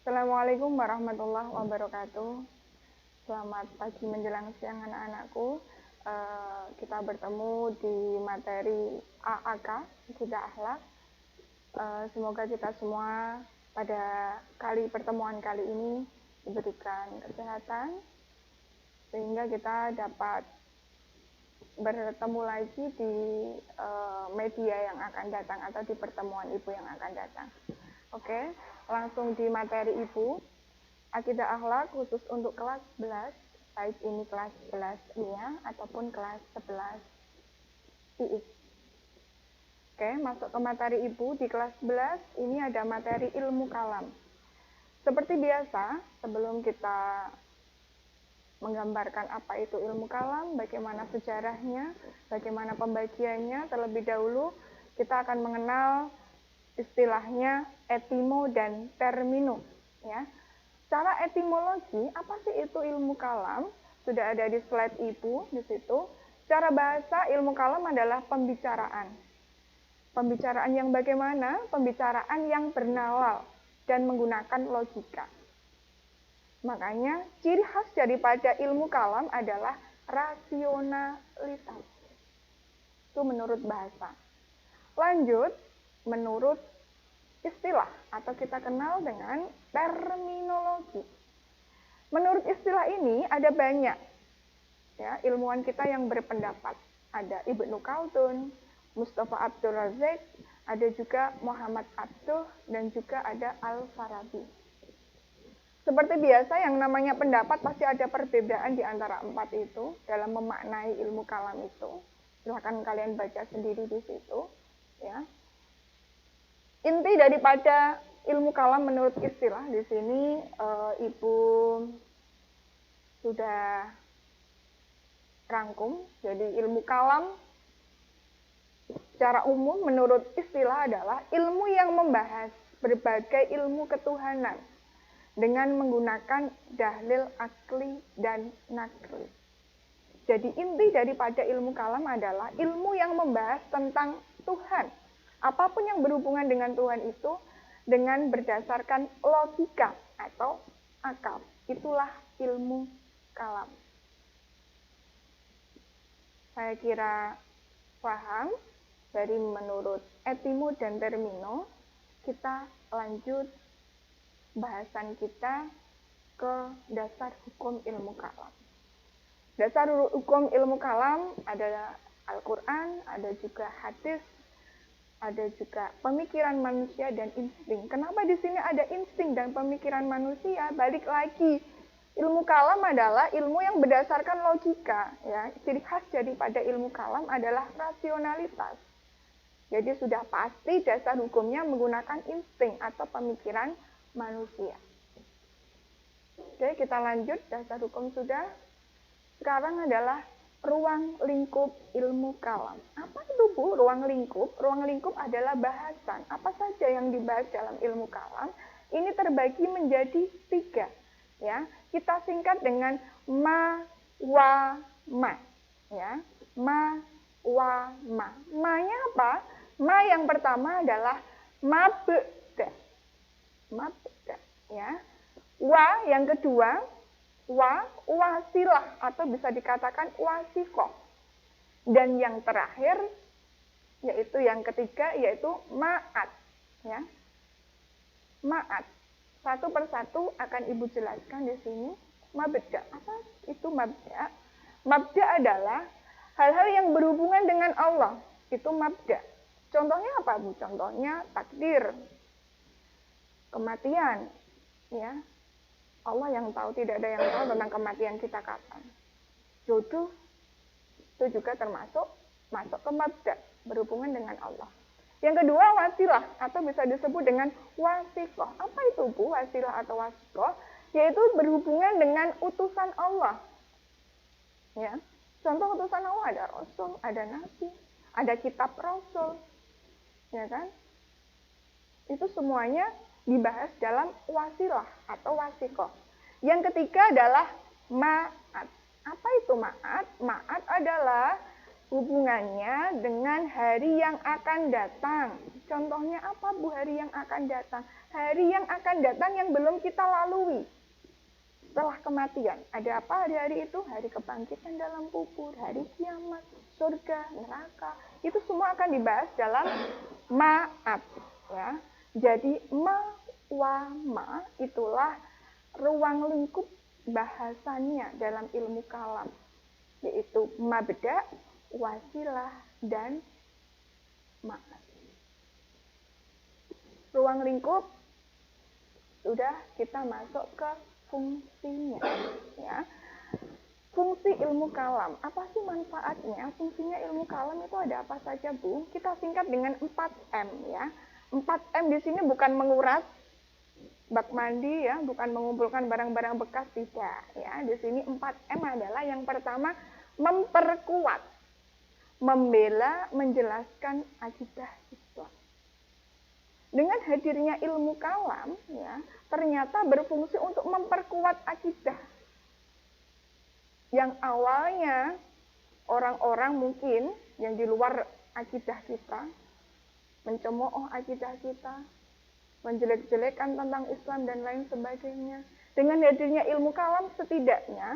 Assalamualaikum warahmatullahi wabarakatuh. Selamat pagi menjelang siang anak-anakku. Kita bertemu di materi AAK, Akidah Akhlak. Semoga kita semua pada pertemuan kali ini diberikan kesehatan, sehingga kita dapat bertemu lagi di media yang akan datang atau di pertemuan ibu yang akan datang. Oke, langsung di materi ibu. Akidah akhlak khusus untuk kelas 11, baik ini kelas 11 IA ataupun kelas 11 II. Oke, masuk ke materi ibu. Di kelas 11 ini ada materi ilmu kalam. Seperti biasa, sebelum kita menggambarkan apa itu ilmu kalam, bagaimana sejarahnya, bagaimana pembagiannya, terlebih dahulu kita akan mengenal istilahnya etimo dan termino, ya. Secara etimologi, apa sih itu ilmu kalam? Sudah ada di slide ibu di situ. Secara bahasa, ilmu kalam adalah pembicaraan. Pembicaraan yang bagaimana? Pembicaraan yang bernawal dan menggunakan logika. Makanya, ciri khas daripada ilmu kalam adalah rasionalitas. Itu menurut bahasa. Lanjut, menurut istilah atau kita kenal dengan terminologi. Menurut istilah ini ada banyak ya ilmuwan kita yang berpendapat. Ada Ibnu Khaldun, Mustafa Abdul Razak, ada juga Muhammad Abduh, dan juga ada Al-Farabi. Seperti biasa yang namanya pendapat pasti ada perbedaan di antara empat itu dalam memaknai ilmu kalam itu. Silahkan kalian baca sendiri di situ, ya. Inti daripada ilmu kalam menurut istilah di sini ibu sudah rangkum. Jadi ilmu kalam secara umum menurut istilah adalah ilmu yang membahas berbagai ilmu ketuhanan dengan menggunakan dalil akli dan nakli. Jadi inti daripada ilmu kalam adalah ilmu yang membahas tentang Tuhan. Apapun yang berhubungan dengan Tuhan itu dengan berdasarkan logika atau akal. Itulah ilmu kalam. Saya kira paham dari menurut etimo dan termino. Kita lanjut bahasan kita ke dasar hukum ilmu kalam. Dasar hukum ilmu kalam ada Al-Quran, ada juga hadis, ada juga pemikiran manusia dan insting. Kenapa di sini ada insting dan pemikiran manusia? Balik lagi, ilmu kalam adalah ilmu yang berdasarkan logika. Ya, ciri khas daripada ilmu kalam adalah rasionalitas. Jadi sudah pasti dasar hukumnya menggunakan insting atau pemikiran manusia. Oke, kita lanjut. Dasar hukum sudah. Sekarang adalah ruang lingkup ilmu kalam. Apa itu, Bu, ruang lingkup? Ruang lingkup adalah bahasan. Apa saja yang dibahas dalam ilmu kalam? Ini terbagi menjadi 3. Ya, kita singkat dengan ma, wa, ma. Ya, ma, wa, ma. Ma-nya apa? Ma yang pertama adalah mabda. Mabda, ya. Wa yang kedua, wasilah atau bisa dikatakan wasikoh. Dan yang terakhir, yaitu yang ketiga, yaitu ma'at. Ya. Ma'at. Satu persatu akan Ibu jelaskan di sini. Mabda. Apa itu mabda? Mabda adalah hal-hal yang berhubungan dengan Allah. Itu mabda. Contohnya apa, Bu? Contohnya takdir, kematian, ya. Allah yang tahu, tidak ada yang tahu tentang kematian kita kapan. Jodoh itu juga termasuk masuk ke mabda, berhubungan dengan Allah. Yang kedua, wasilah atau bisa disebut dengan wasikoh. Apa itu, Bu, wasilah atau wasikoh? Yaitu berhubungan dengan utusan Allah. Ya. Contoh utusan Allah ada Rasul, ada Nabi, ada kitab Rasul. Ya kan? Itu semuanya dibahas dalam wasilah atau wasikoh. Yang ketiga adalah ma'at. Apa itu ma'at? Ma'at adalah hubungannya dengan hari yang akan datang. Contohnya apa, Bu, hari yang akan datang? hari yang akan datang yang belum kita lalui. Setelah kematian, ada apa hari-hari itu? Hari kebangkitan dalam kubur, hari kiamat, surga, neraka. Itu semua akan dibahas dalam Ma'at. Ya. Jadi ma wa ma itulah ruang lingkup bahasanya dalam ilmu kalam, yaitu mabda, wasilah, dan ma'at. Ruang lingkup sudah, kita masuk ke fungsinya. Ya. Fungsi ilmu kalam, apa sih manfaatnya? Fungsinya ilmu kalam itu ada apa saja, Bu? Kita singkat dengan 4M ya. 4M di sini bukan menguras bak mandi ya, bukan mengumpulkan barang-barang bekas, tidak ya. Di sini 4M adalah yang pertama memperkuat, membela, menjelaskan akidah Islam. Dengan hadirnya ilmu kalam ya, ternyata berfungsi untuk memperkuat akidah. Yang awalnya orang-orang mungkin yang di luar akidah kita mencemooh akidah kita, menjelek-jelekan tentang Islam dan lain sebagainya. Dengan hadirnya ilmu kalam setidaknya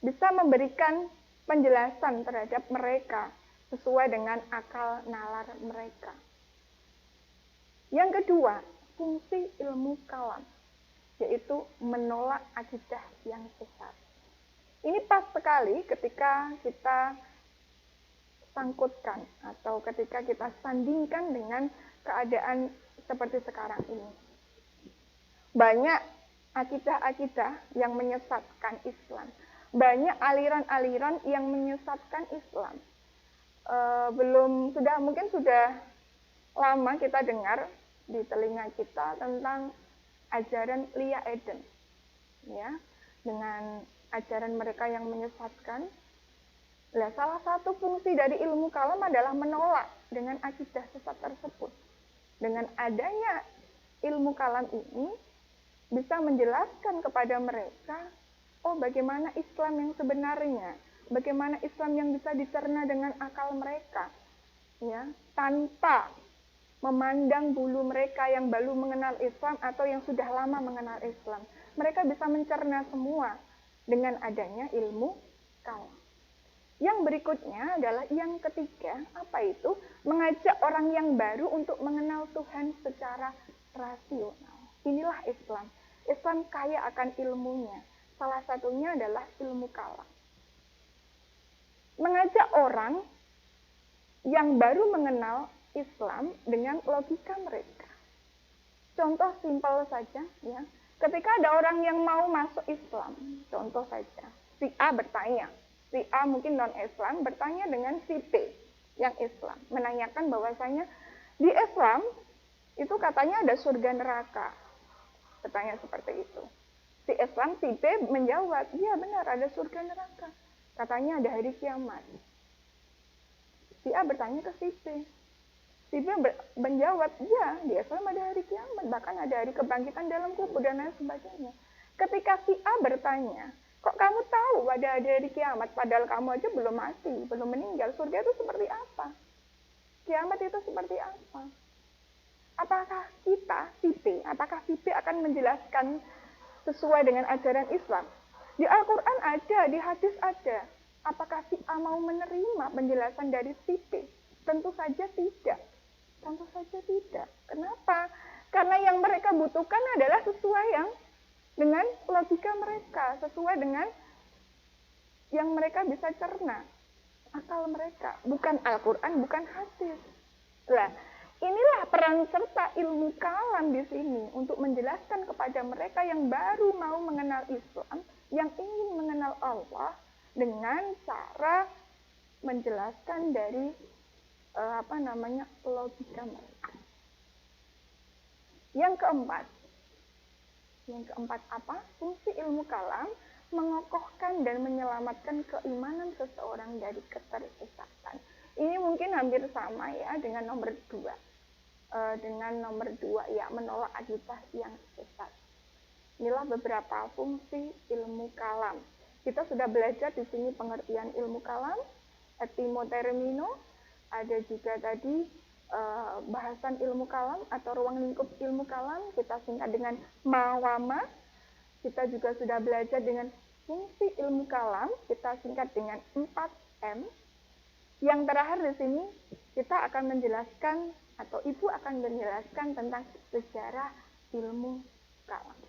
bisa memberikan penjelasan terhadap mereka sesuai dengan akal nalar mereka. Yang kedua, fungsi ilmu kalam, yaitu menolak akidah yang sesat. Ini pas sekali ketika kita sangkutkan atau ketika kita sandingkan dengan keadaan seperti sekarang ini. Banyak akidah-akidah yang menyesatkan Islam. Banyak aliran-aliran yang menyesatkan Islam. Mungkin sudah lama kita dengar di telinga kita tentang ajaran Lia Eden, ya, dengan ajaran mereka yang menyesatkan. Nah, salah satu fungsi dari ilmu kalam adalah menolak dengan akidah sesat tersebut. Dengan adanya ilmu kalam ini bisa menjelaskan kepada mereka, oh bagaimana Islam yang sebenarnya, bagaimana Islam yang bisa dicerna dengan akal mereka, ya, tanpa memandang bulu mereka yang baru mengenal Islam atau yang sudah lama mengenal Islam. Mereka bisa mencerna semua dengan adanya ilmu kalam. Yang berikutnya adalah yang ketiga, apa itu? Mengajak orang yang baru untuk mengenal Tuhan secara rasional. Inilah Islam. Islam kaya akan ilmunya. Salah satunya adalah ilmu kalam. Mengajak orang yang baru mengenal Islam dengan logika mereka. Contoh simpel saja, ya. Ketika ada orang yang mau masuk Islam, contoh saja, si A bertanya, si A mungkin non-Islam bertanya dengan si B yang Islam, menanyakan bahwasanya di Islam itu katanya ada surga neraka. Bertanya seperti itu. Si Islam, si B menjawab, iya benar ada surga neraka. Katanya ada hari kiamat. Si A bertanya ke si B. Si B menjawab, iya di Islam ada hari kiamat, bahkan ada hari kebangkitan dalam kubur dan lain sebagainya. Ketika si A bertanya, kok kamu tahu ada hari kiamat, padahal kamu aja belum mati, belum meninggal, surga itu seperti apa? Kiamat itu seperti apa? Apakah kita, apakah si B akan menjelaskan sesuai dengan ajaran Islam? Di Al-Quran ada, di hadis ada. Apakah si A mau menerima penjelasan dari si B? Tentu saja tidak. Tentu saja tidak. Kenapa? Karena yang mereka butuhkan adalah sesuai yang dengan logika mereka, sesuai dengan yang mereka bisa cerna, akal mereka, bukan Al-Quran, bukan hadis. Nah, inilah peran serta ilmu kalam di sini untuk menjelaskan kepada mereka yang baru mau mengenal Islam, yang ingin mengenal Allah dengan cara menjelaskan dari logika mereka. Yang keempat apa? Fungsi ilmu kalam mengokohkan dan menyelamatkan keimanan seseorang dari ketersesatan. Ini mungkin hampir sama ya dengan nomor 2. Ya, menolak akidah yang sesat. Inilah beberapa fungsi ilmu kalam. Kita sudah belajar di sini pengertian ilmu kalam, etimotermino, ada juga tadi bahasan ilmu kalam atau ruang lingkup ilmu kalam, kita singkat dengan Mawama. Kita juga sudah belajar dengan fungsi ilmu kalam, kita singkat dengan 4M. Yang terakhir di sini kita akan menjelaskan atau Ibu akan menjelaskan tentang sejarah ilmu kalam.